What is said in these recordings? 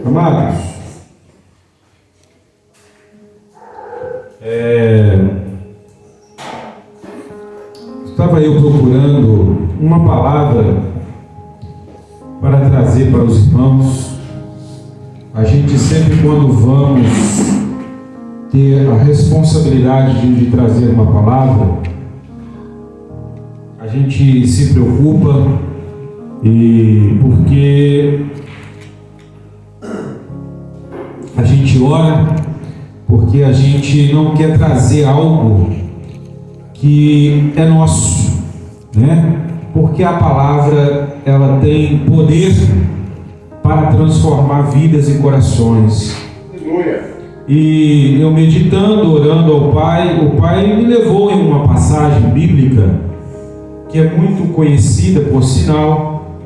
Amados, estava eu procurando uma palavra para trazer para os irmãos. A gente sempre, quando vamos ter a responsabilidade de trazer uma palavra, a gente se preocupa, e porque a gente ora, porque a gente não quer trazer algo que é nosso, né? Porque a palavra, ela tem poder para transformar vidas e corações. Aleluia. E eu meditando, orando ao Pai, o Pai me levou em uma passagem bíblica que é muito conhecida, por sinal,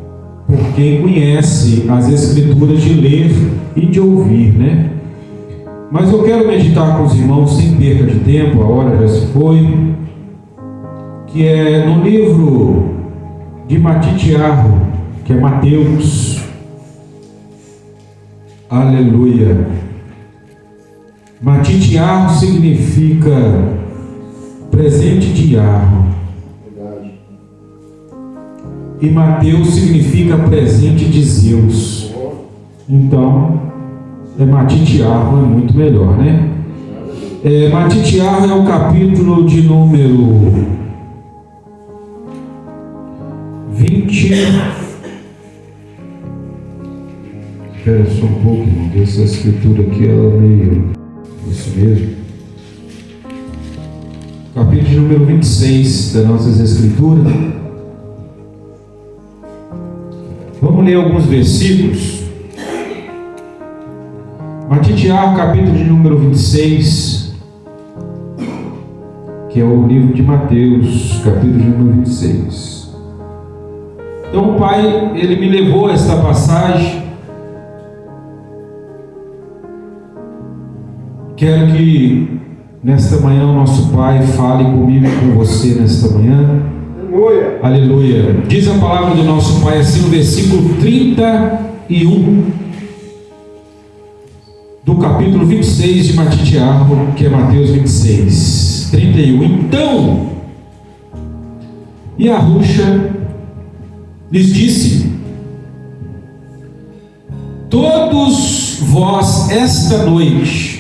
por quem conhece as Escrituras de ler e de ouvir, né? Mas eu quero meditar com os irmãos sem perca de tempo, a hora já se foi, que é no livro de Matitiarro, que é Mateus. Aleluia. Matitiarro significa presente de Arro. E Mateus significa presente de Zeus. Então, Matitiarro é muito melhor, né? Matitiarro é o capítulo de número 20. Espera só um pouco, irmão. Essa escritura aqui, ela é meio... Isso mesmo. Capítulo de número 26 das nossas escrituras. Vamos ler alguns versículos. Matitiarro, capítulo de número 26, que é o livro de Mateus, capítulo de número 26. Então o Pai, ele me levou a esta passagem. Quero que nesta manhã o nosso Pai fale comigo e com você nesta manhã. Aleluia. Aleluia. Diz a palavra do nosso Pai assim no versículo 31 do capítulo 26 de Matitiarro, que é Mateus 26, 31. Então, Yahushua lhes disse: todos vós esta noite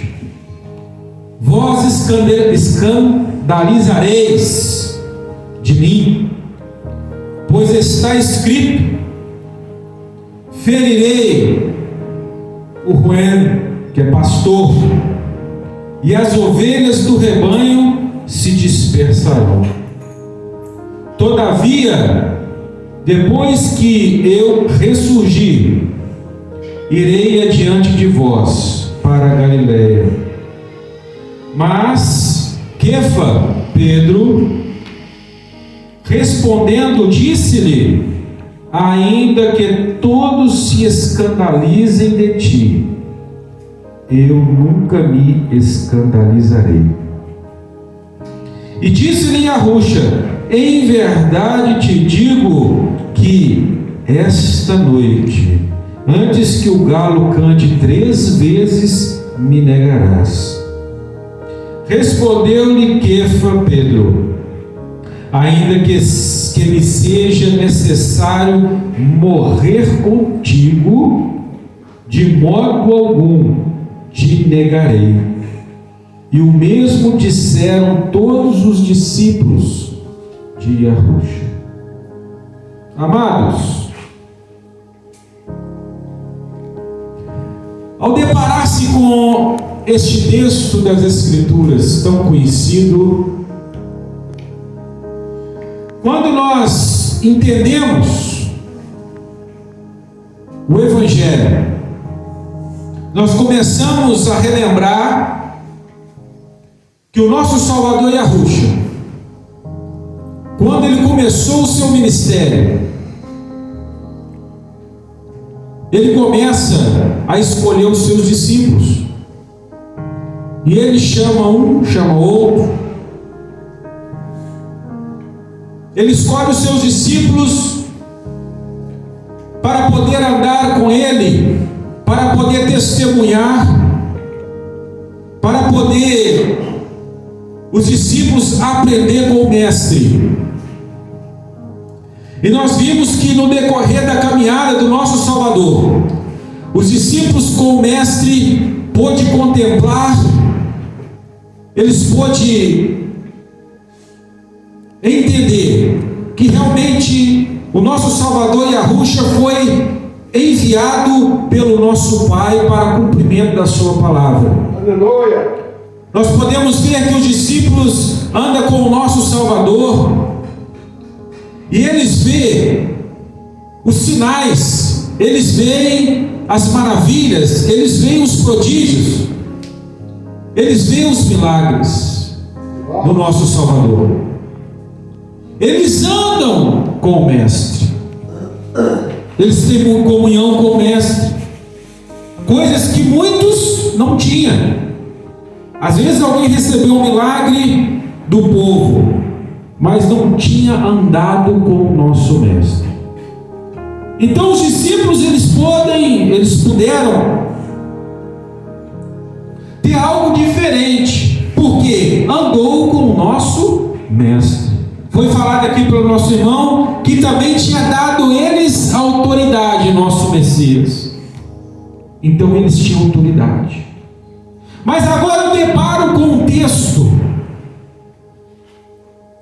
vós escandalizareis de mim, pois está escrito: ferirei o Ruén, que é pastor, e as ovelhas do rebanho se dispersarão. Todavia, depois que eu ressurgir, irei adiante de vós para a Galileia. Mas Quefa, Pedro, respondendo, disse-lhe: ainda que todos se escandalizem de ti, eu nunca me escandalizarei. E disse-lhe Yahushua: em verdade te digo que esta noite, antes que o galo cante 3 vezes, me negarás. Respondeu-lhe Quefa, Pedro: ainda que me seja necessário morrer contigo, de modo algum te negarei. E o mesmo disseram todos os discípulos de Yahushua. Amados, ao deparar-se com este texto das Escrituras tão conhecido, quando nós entendemos o Evangelho, nós começamos a relembrar que o nosso Salvador Yahushua, quando ele começou o seu ministério, ele começa a escolher os seus discípulos. E ele chama um, chama outro. Ele escolhe os seus discípulos para poder andar com ele, para poder testemunhar, para poder os discípulos aprender com o Mestre. E nós vimos que no decorrer da caminhada do nosso Salvador, os discípulos com o Mestre pôde contemplar, eles pôde entender que realmente o nosso Salvador Yahushua foi enviado pelo nosso Pai para cumprimento da sua palavra. Aleluia! Nós podemos ver que os discípulos andam com o nosso Salvador e eles veem os sinais, eles veem as maravilhas, eles veem os prodígios, eles veem os milagres do nosso Salvador. Eles andam com o Mestre, eles têm comunhão com o Mestre, coisas que muitos não tinham. Às vezes alguém recebeu um milagre do povo, mas não tinha andado com o nosso Mestre. Então os discípulos eles puderam ter algo diferente, porque andou com o nosso Mestre. Foi falado aqui pelo nosso irmão que também tinha dado eles autoridade, nosso Messias. Então eles tinham autoridade. Mas agora eu deparo com um texto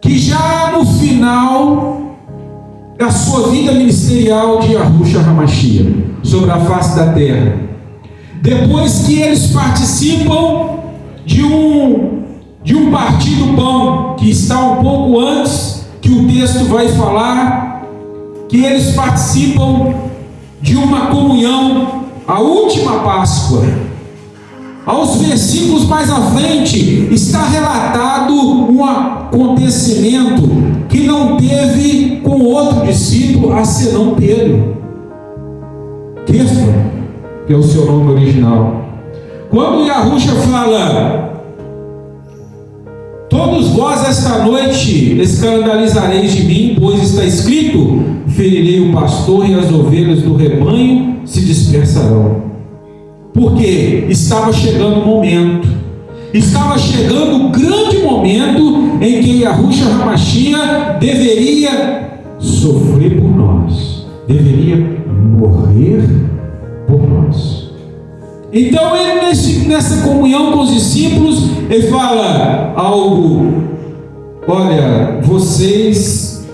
que já no final da sua vida ministerial de Yahushua HaMashiach, sobre a face da terra, depois que eles participam de um partir do pão, que está um pouco antes, que o texto vai falar, que eles participam de uma comunhão, a última Páscoa. Aos versículos mais à frente está relatado um acontecimento que não teve com outro discípulo a senão Pedro, Kefa, que é o seu nome original. Quando Yahushua fala: todos vós esta noite escandalizareis de mim, pois está escrito: ferirei o pastor e as ovelhas do rebanho se dispersarão. Porque estava chegando o momento, estava chegando o grande momento em que Yahushua HaMashiach deveria sofrer por nós, deveria morrer por nós. Então ele nessa comunhão com os discípulos, ele fala algo: olha, vocês,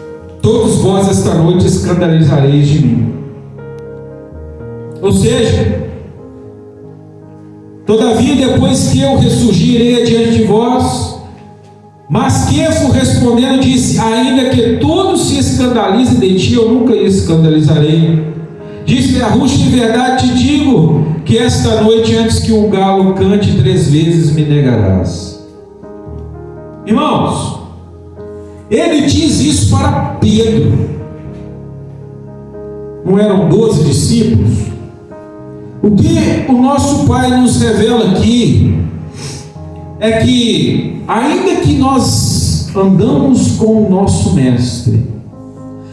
todos vós esta noite escandalizareis de mim. Ou seja, todavia, depois que eu ressurgirei adiante de vós. Mas Kefo respondendo disse: ainda que todos se escandalizem de ti, eu nunca escandalizarei. Disse Yahushua: em verdade te digo que esta noite, antes que um galo cante 3 vezes, me negarás. Irmãos, ele diz isso para Pedro. Não eram 12 discípulos? O que o nosso Pai nos revela aqui é que, ainda que nós andamos com o nosso Mestre,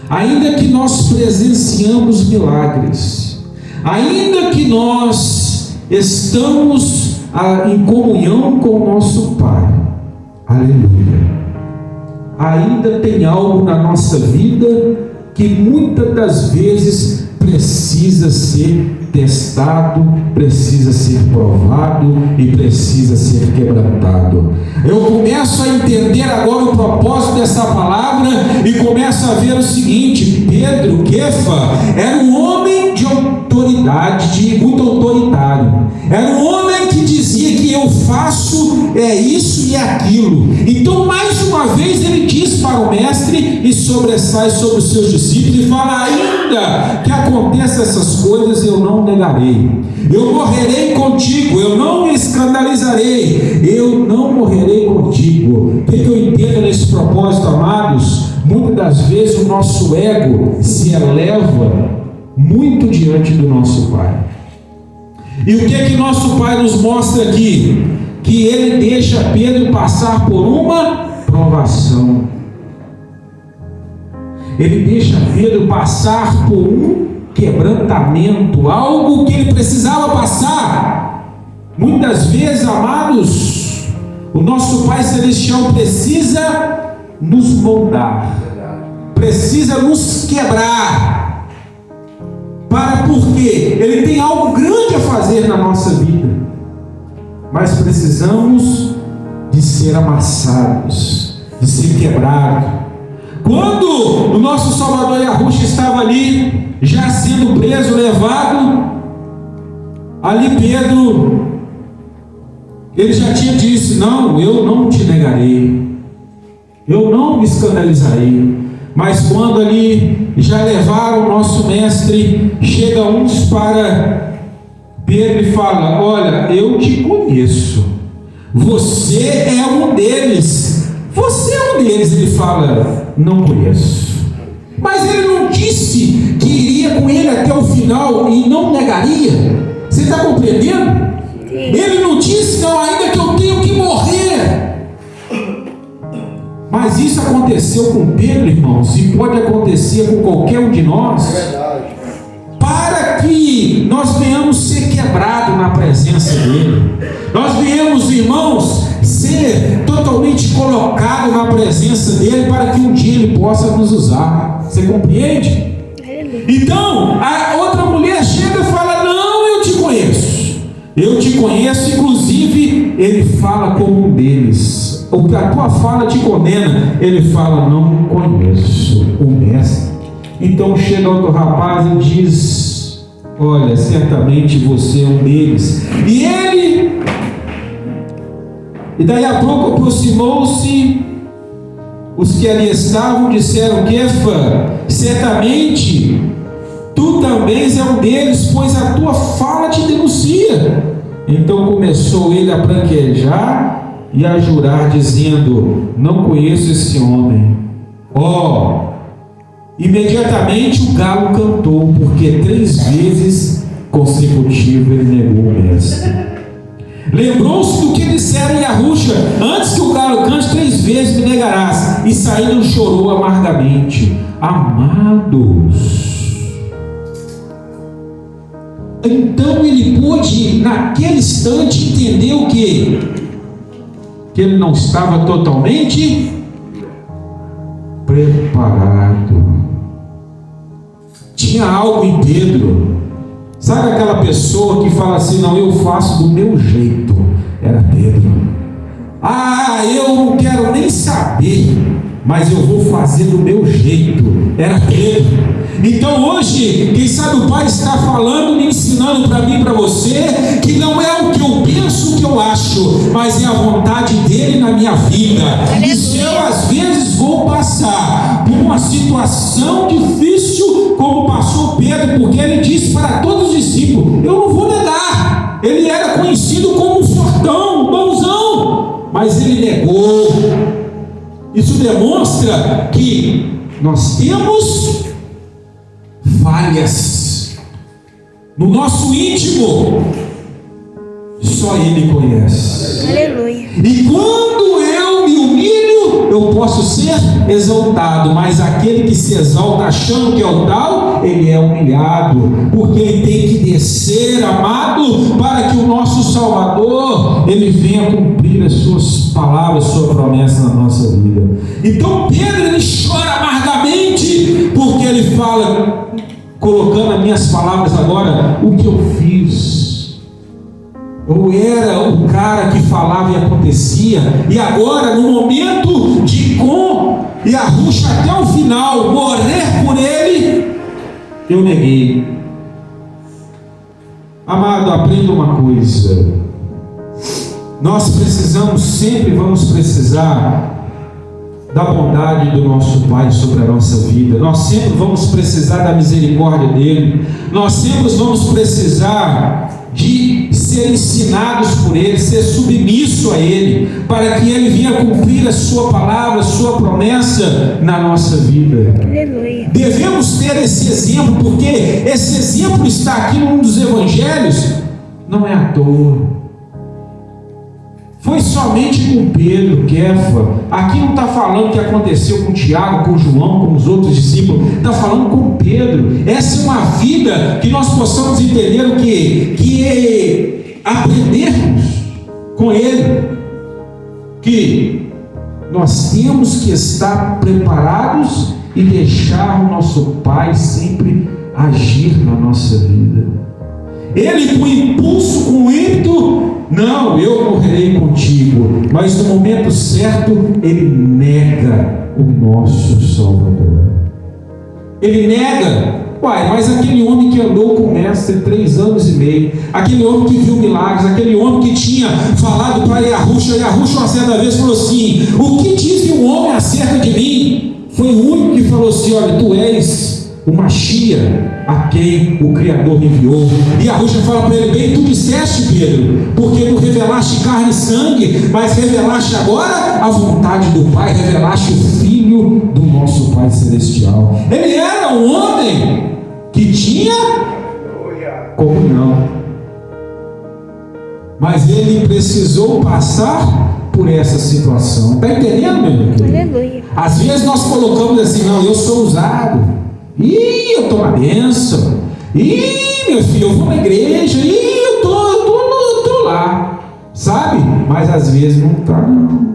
ainda que nós presenciamos milagres, ainda que nós estamos em comunhão com o nosso Pai, aleluia, ainda tem algo na nossa vida que muitas das vezes precisa ser testado, precisa ser provado e precisa ser quebrantado. Eu começo a entender agora o propósito dessa palavra e começo a ver o seguinte: Pedro, Kefa, era um homem de autoridade, muito autoritário, era um homem que dizia que eu faço isso e aquilo. Então mais uma vez ele diz para o Mestre e sobressai sobre os seus discípulos e fala: ainda que aconteça essas coisas, eu não negarei, eu morrerei contigo, eu não me escandalizarei, eu não morrerei contigo. O que eu entendo nesse propósito, amados? Muitas das vezes o nosso ego se eleva muito diante do nosso Pai. E o que nosso Pai nos mostra aqui? Que ele deixa Pedro passar por uma provação. Ele deixa Pedro passar por um quebrantamento, algo que ele precisava passar. Muitas vezes, amados, o nosso Pai Celestial precisa nos moldar, precisa nos quebrar, porque Ele tem algo grande a fazer na nossa vida, mas precisamos de ser amassados, de ser quebrados. Quando o nosso Salvador Yahushua estava ali, já sendo preso, levado, ali Pedro, ele já tinha dito: não, eu não te negarei, eu não me escandalizarei. Mas quando ali já levaram o nosso mestre, chega uns para Pedro e fala: olha, eu te conheço, você é um deles. Você é um deles. Ele fala: não conheço. Mas ele não disse que iria com ele até o final e não negaria. Você está compreendendo? Sim. Ele não disse: não, ainda que eu tenho que morrer. Mas isso aconteceu com Pedro, irmãos, e pode acontecer com qualquer um de nós. É verdade. Para que nós venhamos ser quebrados na presença dele, nós venhamos, irmãos, ser totalmente colocados na presença dele, para que um dia ele possa nos usar. Você compreende? Então, a outra mulher chega e fala: não, eu te conheço. Eu te conheço, inclusive, ele fala como um deles. A tua fala te condena. Ele fala: não conheço o mestre. Então chega outro rapaz e diz: olha, certamente você é um deles. E daí a pouco aproximou-se os que ali estavam, disseram: Kefa, certamente tu também és um deles, pois a tua fala te denuncia. Então começou ele a praguejar e a jurar, dizendo: não conheço esse homem. Imediatamente o galo cantou, porque 3 vezes consecutivas ele negou o mestre. Lembrou-se do que disseram Yahushua: antes que o galo cante 3 vezes me negarás. E saindo chorou amargamente. Amados, então ele pôde naquele instante entender o quê? Que ele não estava totalmente preparado. Tinha algo em Pedro. Sabe aquela pessoa que fala assim: não, eu faço do meu jeito? Era Pedro. Eu não quero nem saber, mas eu vou fazer do meu jeito. Era Pedro. Então hoje, quem sabe o Pai está falando, me ensinando para mim e para você, que não é o que eu penso, o que eu acho, mas é a vontade dele na minha vida. E se eu às vezes vou passar por uma situação difícil, como passou Pedro, porque ele disse para todos os discípulos: eu não vou negar. Ele era conhecido como um fortão, um bonzão, mas ele negou. Isso demonstra que nós temos falhas no nosso íntimo, só Ele conhece. Aleluia. E quando eu me humilho, eu posso ser exaltado, mas aquele que se exalta achando que é o tal, ele é humilhado, porque ele tem que descer, amado, para que o nosso Salvador, ele venha cumprir as suas palavras, sua promessa na nossa vida. Então Pedro, ele chora amargamente, porque ele fala, colocando as minhas palavras agora: o que eu fiz? Eu era o cara que falava e acontecia, e agora, no momento de com Yahushua até o final, morrer por ele, eu neguei. Amado, aprenda uma coisa: nós precisamos, sempre vamos precisar da bondade do nosso Pai sobre a nossa vida. Nós sempre vamos precisar da misericórdia dele. Nós sempre vamos precisar de ser ensinados por ele, ser submisso a ele, para que ele venha cumprir a sua palavra, a sua promessa na nossa vida. Aleluia. Devemos ter esse exemplo, porque esse exemplo está aqui num dos evangelhos, não é à toa. foi somente com Pedro, Kefa. Aqui não está falando que aconteceu com Tiago, com João, com os outros discípulos. Está falando com Pedro. Essa é uma vida que nós possamos entender o quê? Que é aprendermos com ele. Que nós temos que estar preparados e deixar o nosso Pai sempre agir na nossa vida. Ele com impulso, com ímpeto, não, eu morrerei contigo, mas no momento certo ele nega o nosso Salvador. Ele nega. Uai, mas aquele homem que andou com o mestre 3 anos e meio, aquele homem que viu milagres, aquele homem que tinha falado para Yahushua uma certa vez falou assim: o que diz o homem acerca de mim? Foi o único que falou assim: olha, tu és o Mashiach a quem o Criador enviou. E Yahushua fala para ele: bem, tu disseste, Pedro, porque tu revelaste carne e sangue, mas revelaste agora a vontade do Pai, revelaste o Filho do nosso Pai Celestial. Ele era um homem que tinha comunhão, mas ele precisou passar por essa situação. Está entendendo, meu querido? Aleluia. Às vezes nós colocamos assim: não, eu sou usado, eu estou na bênção, meu filho, eu vou na igreja, eu tô lá, sabe? Mas às vezes não está, não.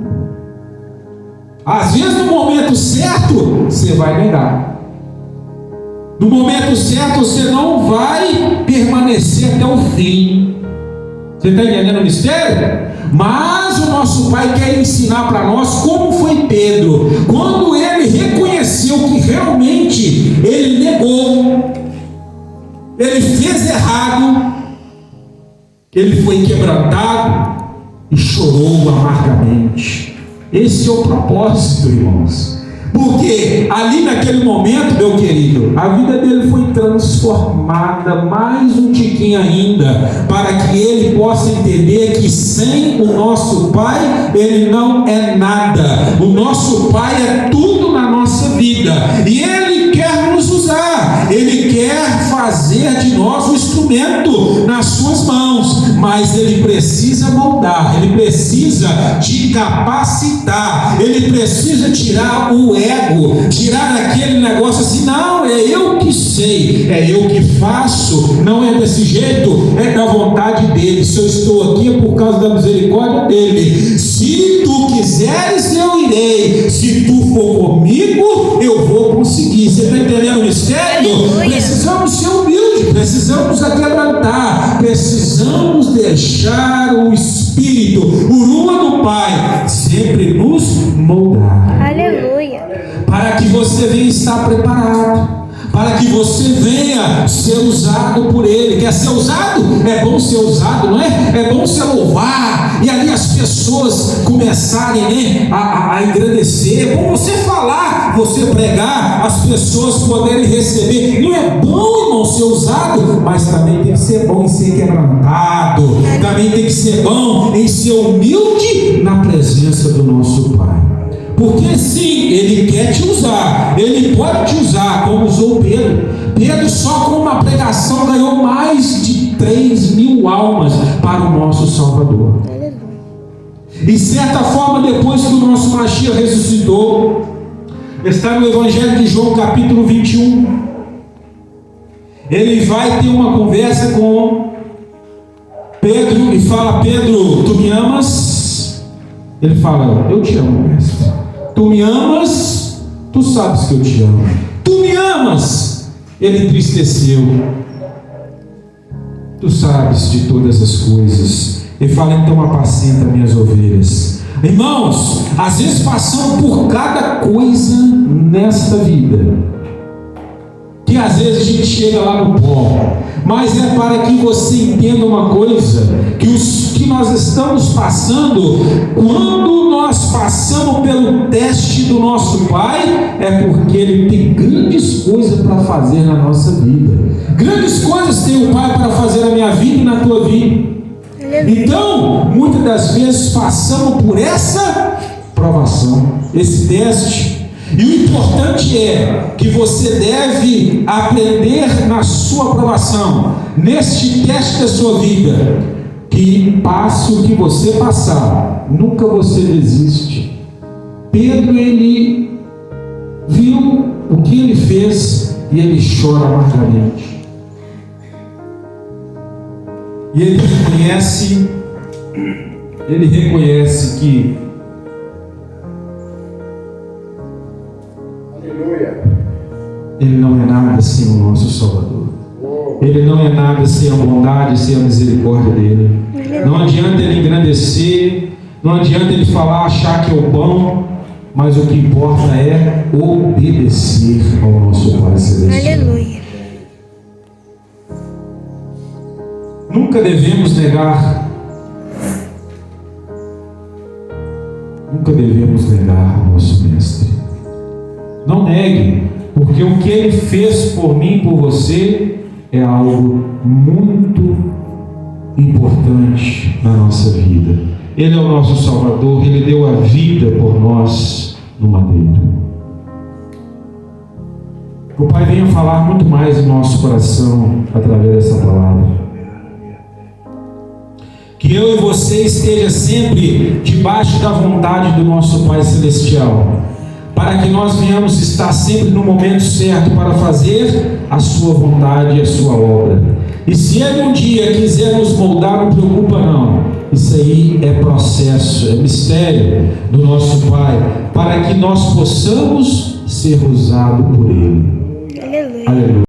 Às vezes no momento certo você vai negar. No momento certo você não vai permanecer até o fim. Você está entendendo o mistério? Mas o nosso Pai quer ensinar para nós como foi Pedro. Quando ele reconheceu que realmente ele negou, ele fez errado, ele foi quebrantado e chorou amargamente. Esse é o propósito, irmãos. Porque ali naquele momento, meu querido, a vida dele foi transformada mais um tiquinho ainda, para que ele possa entender que sem o nosso Pai, ele não é nada. O nosso Pai é tudo na nossa vida, e ele quer nos usar, ele quer fazer de nós um instrumento nas suas mãos, mas ele precisa moldar, ele precisa te capacitar, ele precisa tirar o ego, tirar aquele negócio assim: não, é eu que sei, é eu que faço, não é desse jeito, é da vontade dele. Se eu estou aqui é por causa da misericórdia dele. Se tu quiseres, eu irei. Se tu for comigo, eu vou conseguir. Você está entendendo o mistério? Precisamos ser humildes, precisamos aquebrantar, precisamos deixar o Espírito, o Ruach do Pai, sempre nos moldar. Aleluia. Para que você venha estar preparado, para que você venha ser usado por Ele. Quer ser usado? É bom ser usado, não é? É bom se louvar, e ali as pessoas começarem, né, a engrandecer. É bom você falar, você pregar, as pessoas poderem receber. Não é bom, irmão, ser usado, mas também tem que ser bom em ser quebrantado, também tem que ser bom em ser humilde na presença do nosso Pai. Porque sim, Ele quer te usar, Ele pode te usar, como usou Pedro. Pedro só com uma pregação ganhou mais de 3.000 almas para o nosso Salvador. E certa forma, depois que o nosso Mashiach ressuscitou, está no Evangelho de João capítulo 21, ele vai ter uma conversa com Pedro e fala: Pedro, tu me amas? Ele fala: eu te amo, mestre. Tu me amas? Tu sabes que eu te amo. Tu me amas? Ele entristeceu. Tu sabes de todas as coisas. Ele fala: então apacenta minhas ovelhas. Irmãos, às vezes passamos por cada coisa nesta vida, que às vezes a gente chega lá no pó, mas é para que você entenda uma coisa, que nós estamos passando, quando nós passamos pelo teste do nosso Pai, é porque Ele tem grandes coisas para fazer na nossa vida. Grandes coisas tem o Pai para fazer na minha vida e na tua vida. Então, muitas das vezes passamos por essa provação, esse teste. E o importante é que você deve aprender na sua provação, neste teste da sua vida, que passe o que você passar, nunca você desiste. Pedro, ele viu o que ele fez e ele chora amargamente. E ele reconhece que ele não é nada sem o nosso Salvador. Ele não é nada sem a bondade, sem a misericórdia dele. Não adianta ele engrandecer, não adianta ele falar, achar que é o bom, mas o que importa é obedecer ao nosso Pai Celestial. Aleluia. Nunca devemos negar. Nunca devemos negar o nosso Mestre. Não negue, porque o que Ele fez por mim e por você é algo muito importante na nossa vida. Ele é o nosso Salvador, Ele deu a vida por nós no madeiro. O Pai venha falar muito mais no nosso coração através dessa palavra. Que eu e você esteja sempre debaixo da vontade do nosso Pai Celestial, para que nós venhamos estar sempre no momento certo para fazer a sua vontade e a sua obra. E se Ele um dia quiser nos moldar, não preocupa não. Isso aí é processo, é mistério do nosso Pai, para que nós possamos ser usados por Ele. Aleluia. Aleluia.